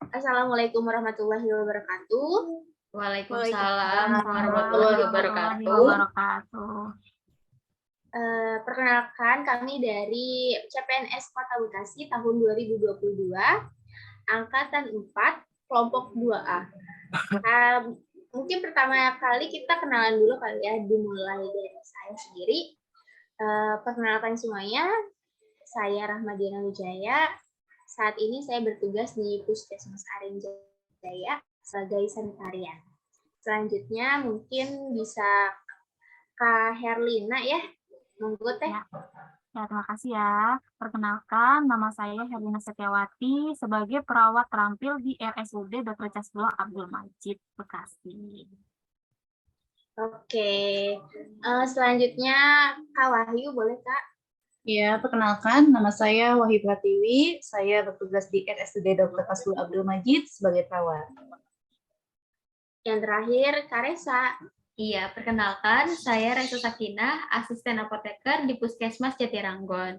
Assalamualaikum warahmatullahi wabarakatuh. Waalaikumsalam warahmatullahi wabarakatuh. Perkenalkan kami dari CPNS Kota Bekasi tahun 2022, angkatan 4, kelompok 2A. Mungkin pertama kali kita kenalan dulu kali ya, dimulai dari saya sendiri. Perkenalkan semuanya, saya Rahmadiana Wijaya. Saat ini saya bertugas di Puskesmas Aren Jaya sebagai sanitarian. Selanjutnya mungkin bisa Kak Herlina ya. Monggo teh. Ya, terima kasih ya. Perkenalkan, nama saya Herlina Setiawati sebagai perawat terampil di RSUD Dr. Casbula Abdul Majid, Bekasi. Oke. Selanjutnya Kak Wahyu, boleh Kak? Ya, perkenalkan, nama saya Wahyu Pratiwi. Saya bertugas di RSUD Dr. Casbula Abdul Majid sebagai perawat. Yang terakhir, Kak Resa. Iya, perkenalkan, saya Resa Sakinah, asisten apoteker di Puskesmas Jatiranggon.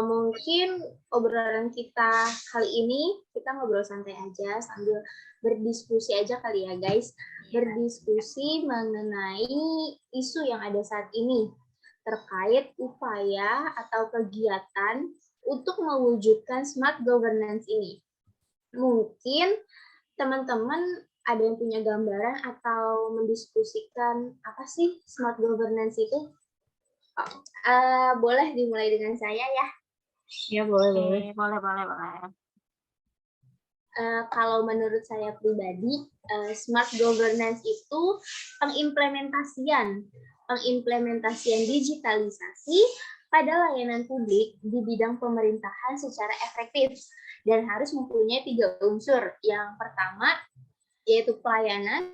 Mungkin obrolan kita kali ini, kita ngobrol santai aja sambil berdiskusi aja kali ya guys. Berdiskusi mengenai isu yang ada saat ini terkait upaya atau kegiatan untuk mewujudkan smart governance ini. Mungkin teman-teman ada yang punya gambaran atau mendiskusikan apa sih smart governance itu? Boleh dimulai dengan saya ya? Ya, boleh. Kalau menurut saya pribadi, smart governance itu pengimplementasian digitalisasi pada layanan publik di bidang pemerintahan secara efektif dan harus mempunyai 3 unsur. Yang pertama yaitu pelayanan,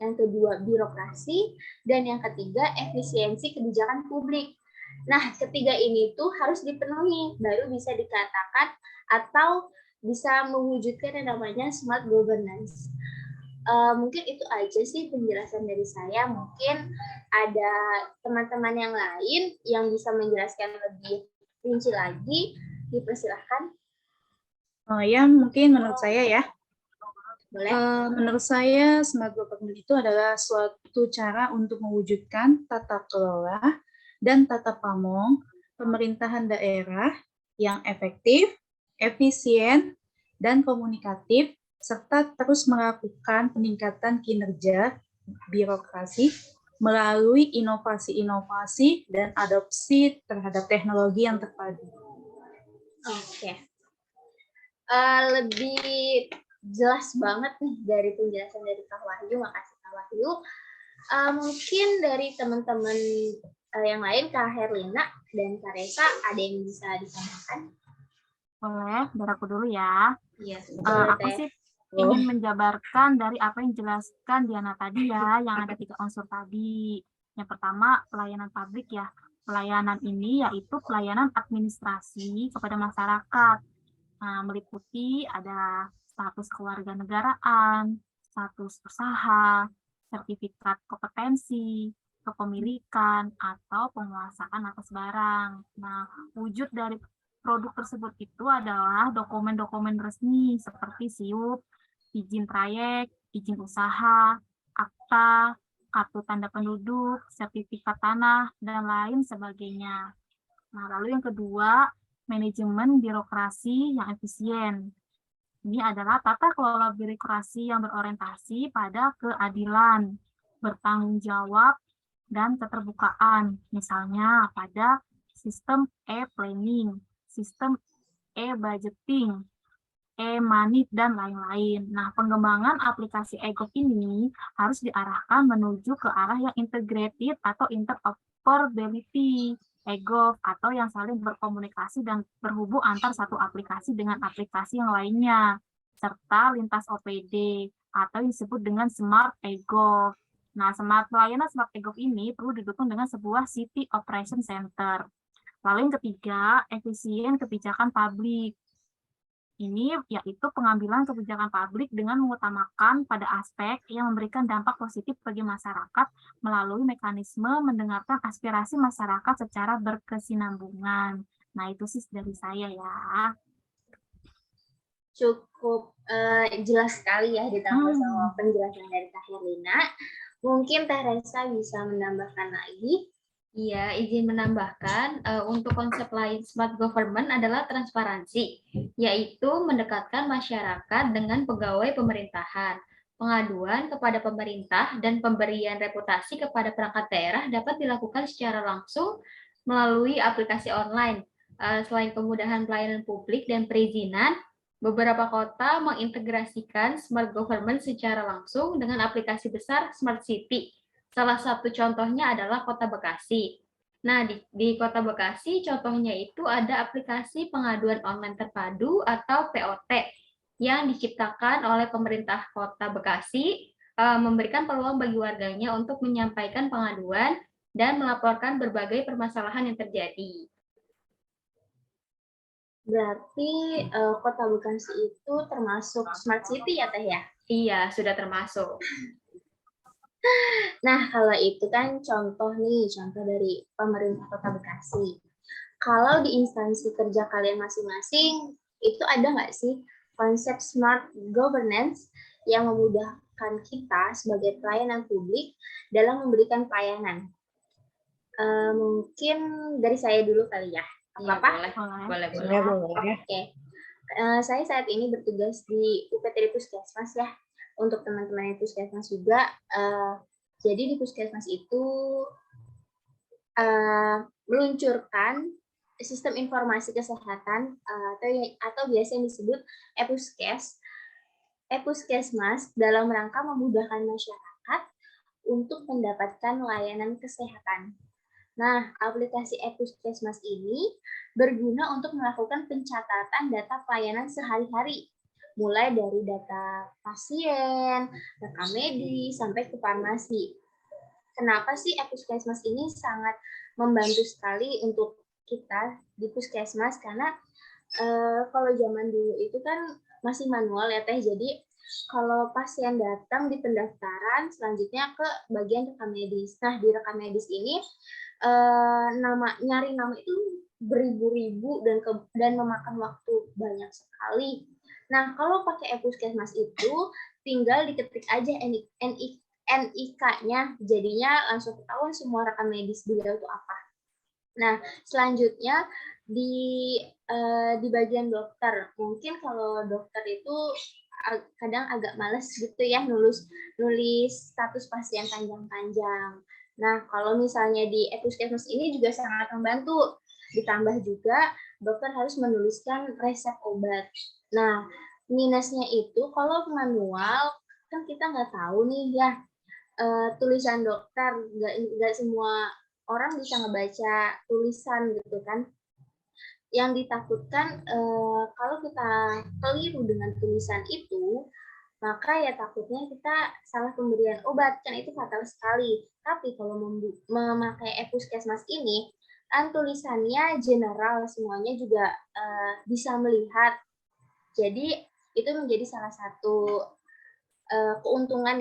yang kedua birokrasi, dan yang ketiga efisiensi kebijakan publik. Nah, ketiga ini tuh harus dipenuhi baru bisa dikatakan atau bisa mewujudkan yang namanya smart governance. Mungkin itu aja sih penjelasan dari saya. Mungkin ada teman-teman yang lain yang bisa menjelaskan lebih rinci lagi. Dipersilahkan. Ya, mungkin menurut saya ya. Boleh. Menurut saya, smart government itu adalah suatu cara untuk mewujudkan tata kelola dan tata pamong pemerintahan daerah yang efektif, efisien, dan komunikatif, serta terus melakukan peningkatan kinerja birokrasi melalui inovasi-inovasi dan adopsi terhadap teknologi yang terpadu. Oke. Lebih jelas banget nih dari penjelasan dari Kak Wahyu. Makasih Kak Wahyu. Mungkin dari teman-teman yang lain, Kak Herlina dan Kak Resa, ada yang bisa ditambahkan? Boleh, dari aku dulu ya. Iya. Aku sih ingin menjabarkan dari apa yang dijelaskan Diana tadi ya, yang ada 3 unsur tadi. Yang pertama, pelayanan publik ya. Pelayanan ini yaitu pelayanan administrasi kepada masyarakat. Meliputi ada status kewarganegaraan, status usaha, sertifikat kompetensi, kepemilikan, atau penguasaan atas barang. Nah, wujud dari produk tersebut itu adalah dokumen-dokumen resmi seperti SIUP, izin trayek, izin usaha, akta, kartu tanda penduduk, sertifikat tanah, dan lain sebagainya. Nah, lalu yang kedua, manajemen birokrasi yang efisien. Ini adalah tata kelola birokrasi yang berorientasi pada keadilan, bertanggung jawab, dan keterbukaan. Misalnya pada sistem e-planning, sistem e-budgeting, e-money, dan lain-lain. Nah, pengembangan aplikasi e-gov ini harus diarahkan menuju ke arah yang integrated atau interoperability e-gov atau yang saling berkomunikasi dan berhubung antar satu aplikasi dengan aplikasi yang lainnya, serta lintas OPD atau disebut dengan smart e-gov. Nah, layanan smart e-gov ini perlu didukung dengan sebuah City Operation Center. Lalu yang ketiga, efisien kebijakan publik. Ini yaitu pengambilan kebijakan publik dengan mengutamakan pada aspek yang memberikan dampak positif bagi masyarakat melalui mekanisme mendengarkan aspirasi masyarakat secara berkesinambungan. Nah, itu sih dari saya ya. cukup jelas sekali ya ditambah sama penjelasan dari Kak Herlina. Mungkin Teh Resa bisa menambahkan lagi. Iya, izin menambahkan, untuk konsep lain smart government adalah transparansi, yaitu mendekatkan masyarakat dengan pegawai pemerintahan. Pengaduan kepada pemerintah dan pemberian reputasi kepada perangkat daerah dapat dilakukan secara langsung melalui aplikasi online. Selain kemudahan pelayanan publik dan perizinan, beberapa kota mengintegrasikan smart government secara langsung dengan aplikasi besar Smart City. Salah satu contohnya adalah Kota Bekasi. Nah, di Kota Bekasi contohnya itu ada aplikasi pengaduan online terpadu atau POT yang diciptakan oleh pemerintah Kota Bekasi, memberikan peluang bagi warganya untuk menyampaikan pengaduan dan melaporkan berbagai permasalahan yang terjadi. Berarti Kota Bekasi itu termasuk Smart City ya Teh ya? Iya, sudah termasuk. Nah, kalau itu kan contoh dari pemerintah Kota Bekasi. Kalau di instansi kerja kalian masing-masing, itu ada nggak sih konsep smart governance yang memudahkan kita sebagai pelayanan publik dalam memberikan pelayanan? Mungkin dari saya dulu kali ya. Apa-apa? Boleh. Oke. Saya saat ini bertugas di UPTD Puskesmas ya. Untuk teman-teman di Puskesmas juga. Jadi di Puskesmas itu meluncurkan sistem informasi kesehatan atau biasa yang disebut e-Puskesmas dalam rangka memudahkan masyarakat untuk mendapatkan layanan kesehatan. Nah, aplikasi e-Puskesmas ini berguna untuk melakukan pencatatan data pelayanan sehari-hari, mulai dari data pasien, rekam medis, sampai ke farmasi. Kenapa sih e-Puskesmas ini sangat membantu sekali untuk kita di Puskesmas? Karena kalau zaman dulu itu kan masih manual ya Teh, jadi kalau pasien datang di pendaftaran, selanjutnya ke bagian rekam medis. Nah, di rekam medis ini nyari nama itu beribu-ribu dan memakan waktu banyak sekali. Nah, kalau pakai e-Puskesmas itu tinggal diketik aja NIK-nya, jadinya langsung ketahuan semua rekam medis beliau itu apa. Nah, selanjutnya di bagian dokter, mungkin kalau dokter itu kadang agak males gitu ya nulis status pasien panjang-panjang. Nah, kalau misalnya di e-Puskesmas ini juga sangat membantu. Ditambah juga dokter harus menuliskan resep obat. Nah, minusnya itu kalau manual kan kita nggak tahu nih ya tulisan dokter, nggak semua orang bisa ngebaca tulisan gitu kan. Yang ditakutkan kalau kita keliru dengan tulisan itu, maka ya takutnya kita salah pemberian obat, kan itu fatal sekali. Tapi kalau memakai e-Puskesmas ini, kan tulisannya general, semuanya juga bisa melihat. Jadi itu menjadi salah satu keuntungan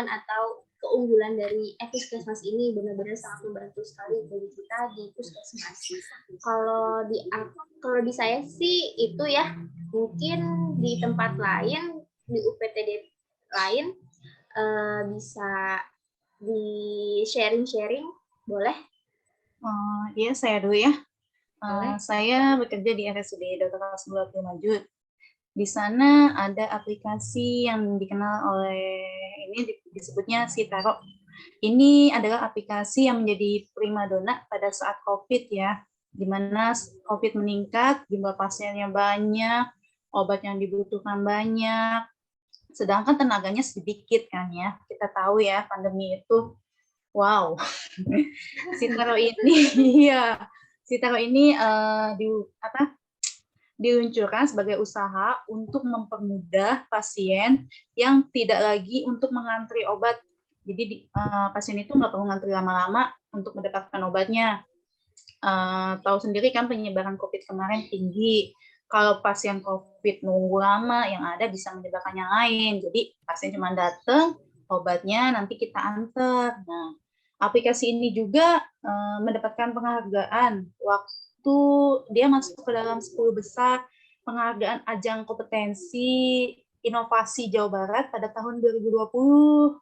atau keunggulan dari e-Puskesmas ini, benar-benar sangat membantu sekali bagi kita di Puskesmas. Kalau di saya sih itu ya, mungkin di tempat lain, di UPTD lain bisa di sharing-sharing, boleh? Iya, saya dulu ya. Saya bekerja di RSUD Dr. Kasbul Abdul Majid. Di sana ada aplikasi yang dikenal oleh ini disebutnya Sitaro. Ini adalah aplikasi yang menjadi primadona pada saat COVID ya, di mana COVID meningkat, jumlah pasiennya banyak, obat yang dibutuhkan banyak, sedangkan tenaganya sedikit kan ya. Kita tahu ya pandemi itu, wow. Sitaro ini diluncurkan sebagai usaha untuk mempermudah pasien yang tidak lagi untuk mengantri obat. Jadi pasien itu nggak perlu ngantri lama-lama untuk mendapatkan obatnya. Tahu sendiri kan penyebaran COVID kemarin tinggi. Kalau pasien COVID nunggu lama, yang ada bisa menyebabkan yang lain. Jadi pasien cuma datang, obatnya nanti kita antar. Nah, aplikasi ini juga mendapatkan penghargaan waktu dia masuk ke dalam 10 besar penghargaan ajang kompetensi inovasi Jawa Barat pada tahun 2020.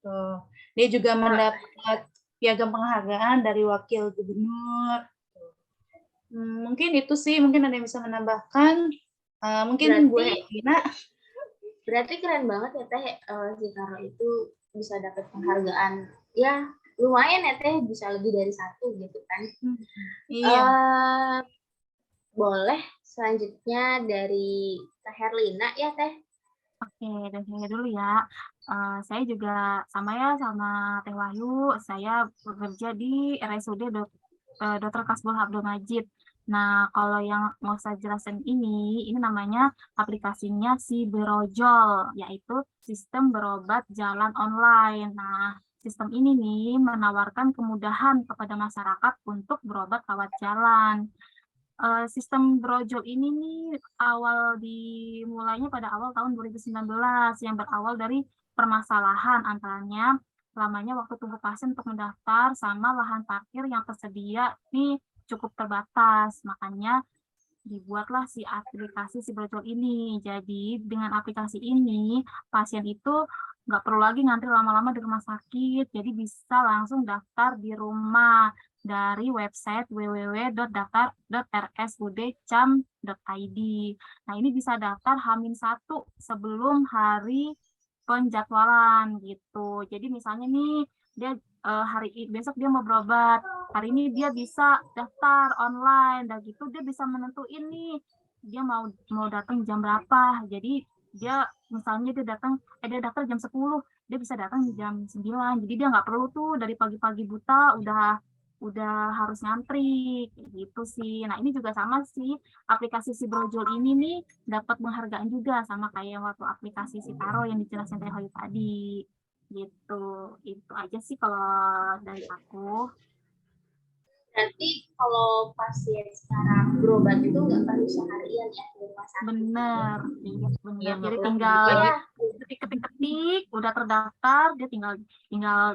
Tuh. Dia juga mendapat piagam penghargaan dari Wakil Gubernur. Mungkin itu sih, mungkin ada yang bisa menambahkan. Mungkin Bu Herlina. Berarti keren banget ya Teh, si Karo itu bisa dapat penghargaan. Ya lumayan ya Teh, bisa lebih dari 1 gitu kan. Iya. Boleh selanjutnya dari Teh Herlina ya Teh. Oke, dan saya dulu ya. Saya juga sama Teh Wahyu, saya bekerja di RSUD Dr. Kasbul Abdul Majid. Nah, kalau yang mau saya jelasin ini namanya aplikasinya si Berojol, yaitu sistem berobat jalan online. Nah, sistem ini nih menawarkan kemudahan kepada masyarakat untuk berobat lewat jalan. Sistem brojol ini nih dimulainya pada awal tahun 2019 yang berawal dari permasalahan antaranya lamanya waktu tunggu pasien untuk mendaftar sama lahan parkir yang tersedia ini cukup terbatas. Makanya dibuatlah si aplikasi si brojol ini. Jadi dengan aplikasi ini pasien itu nggak perlu lagi ngantri lama-lama di rumah sakit, jadi bisa langsung daftar di rumah dari website www.daftar.rsud.cam.id. Nah, ini bisa daftar H-1 sebelum hari penjadwalan gitu. Jadi misalnya nih dia besok dia mau berobat, hari ini dia bisa daftar online, dan gitu dia bisa menentuin nih dia mau datang jam berapa. Jadi dia misalnya dia daftar jam 10, dia bisa datang jam 9. Jadi dia nggak perlu tuh dari pagi-pagi buta udah harus ngantri gitu sih. Nah, ini juga sama sih, aplikasi si Brojol ini nih dapat penghargaan juga sama kayak waktu aplikasi si Taro yang dijelasin Teh Hoyu tadi. Gitu. Itu aja sih kalau dari aku. Berarti kalau pasien sekarang berobat itu nggak perlu seharian ya di rumah sakit. Bener, iya bener. Iya, Jadi perlu tinggal ya. ketik-ketik, udah terdaftar, dia tinggal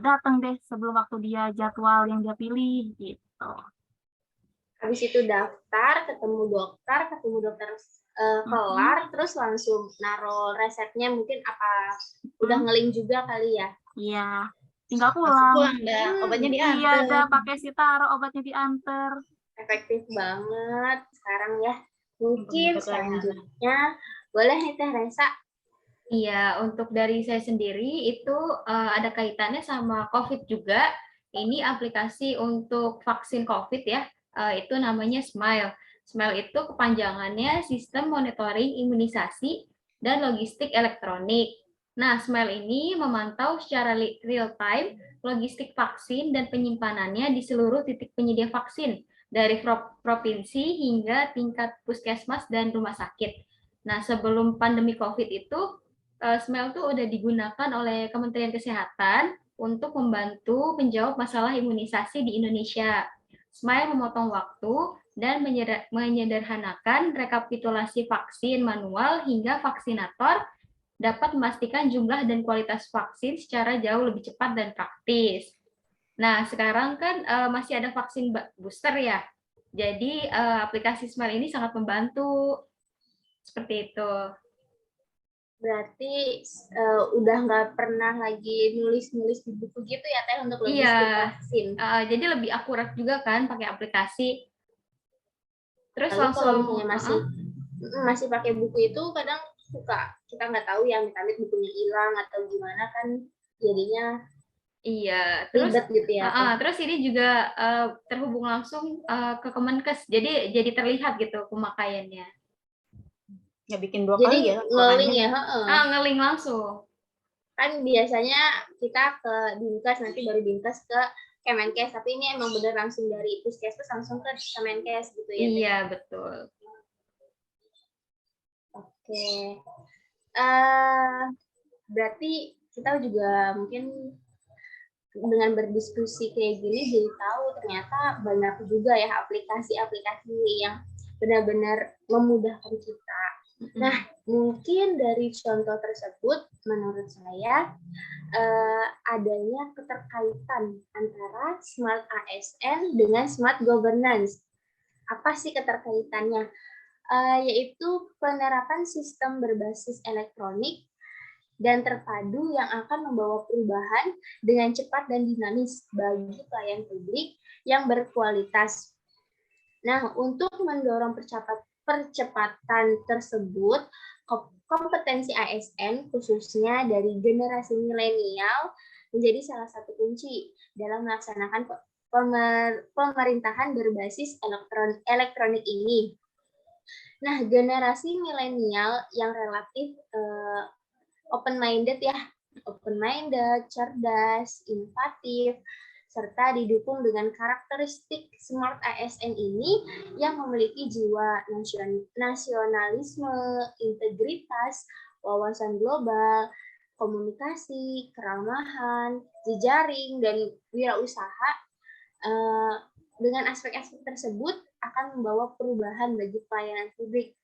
datang deh sebelum waktu dia jadwal yang dia pilih gitu. Habis itu daftar, ketemu dokter kelar, terus langsung naruh resepnya, mungkin apa udah ngeling juga kali ya? Iya, tinggal pulang. Obatnya diantar. Iya, udah pakai si Taro, obatnya diantar. Efektif banget sekarang ya. Mungkin selanjutnya boleh nih Teh Resa. Iya, untuk dari saya sendiri itu ada kaitannya sama COVID juga. Ini aplikasi untuk vaksin COVID ya, itu namanya Smile. Smile itu kepanjangannya Sistem Monitoring Imunisasi dan Logistik Elektronik. Nah, Smile ini memantau secara real-time logistik vaksin dan penyimpanannya di seluruh titik penyedia vaksin, dari provinsi hingga tingkat puskesmas dan rumah sakit. Nah, sebelum pandemi COVID itu, Smile itu udah digunakan oleh Kementerian Kesehatan untuk membantu menjawab masalah imunisasi di Indonesia. Smile memotong waktu dan menyederhanakan rekapitulasi vaksin manual hingga vaksinator dapat memastikan jumlah dan kualitas vaksin secara jauh lebih cepat dan praktis. Nah, sekarang kan masih ada vaksin booster ya. Jadi aplikasi Smile ini sangat membantu. Seperti itu. Berarti udah nggak pernah lagi nulis-nulis di buku gitu ya Teh untuk logistik vaksin. Jadi lebih akurat juga kan pakai aplikasi. Terus lalu langsung kalau misalnya masih pakai buku itu kadang suka kita nggak tahu ya, amit-amit bukunya hilang atau gimana kan, jadinya terus ribet gitu ya. Terus ini juga terhubung langsung ke Kemenkes, jadi terlihat gitu pemakaiannya. Ya bikin 2 jadi kali ya. Ngeling ya. Ngeling langsung. Kan biasanya kita ke Dinkes, nanti dari Dinkes ke Kemenkes, tapi ini emang bener langsung dari puskesmas langsung ke Kemenkes gitu ya. Iya, betul. Oke. Berarti kita juga mungkin dengan berdiskusi kayak gini jadi tahu ternyata banyak juga ya aplikasi-aplikasi yang benar-benar memudahkan kita. Nah, mungkin dari contoh tersebut menurut saya adanya keterkaitan antara Smart ASN dengan Smart Governance. Apa sih keterkaitannya? yaitu penerapan sistem berbasis elektronik dan terpadu yang akan membawa perubahan dengan cepat dan dinamis bagi pelayan publik yang berkualitas. Nah, untuk mendorong percepatan tersebut, kompetensi ASN khususnya dari generasi milenial menjadi salah satu kunci dalam melaksanakan pemerintahan berbasis elektronik ini. Nah, generasi milenial yang relatif open-minded, cerdas, inovatif, serta didukung dengan karakteristik smart ASN ini yang memiliki jiwa nasionalisme, integritas, wawasan global, komunikasi, keramahan, jejaring, dan wirausaha. Dengan aspek-aspek tersebut akan membawa perubahan bagi pelayanan publik.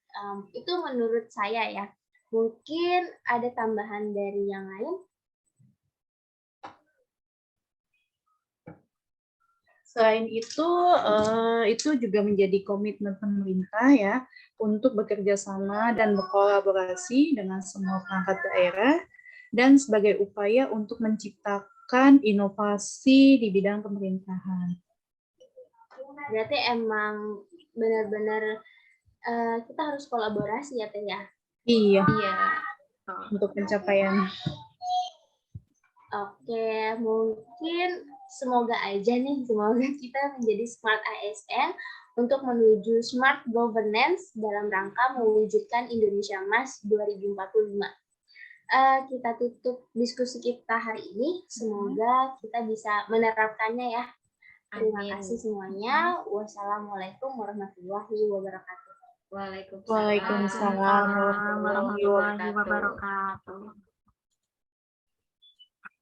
Itu menurut saya ya. Mungkin ada tambahan dari yang lain? Selain itu juga menjadi komitmen pemerintah ya untuk bekerja sama dan berkolaborasi dengan semua perangkat daerah dan sebagai upaya untuk menciptakan inovasi di bidang pemerintahan. Berarti emang benar-benar kita harus kolaborasi ya, Teh ya? Iya. Iya. Untuk pencapaian. Oke, mungkin semoga kita menjadi smart ASN untuk menuju smart governance dalam rangka mewujudkan Indonesia Emas 2045. Kita tutup diskusi kita hari ini. Semoga kita bisa menerapkannya ya. Terima kasih semuanya. Wassalamualaikum warahmatullahi wabarakatuh. Waalaikumsalam warahmatullahi warahmatullahi wabarakatuh.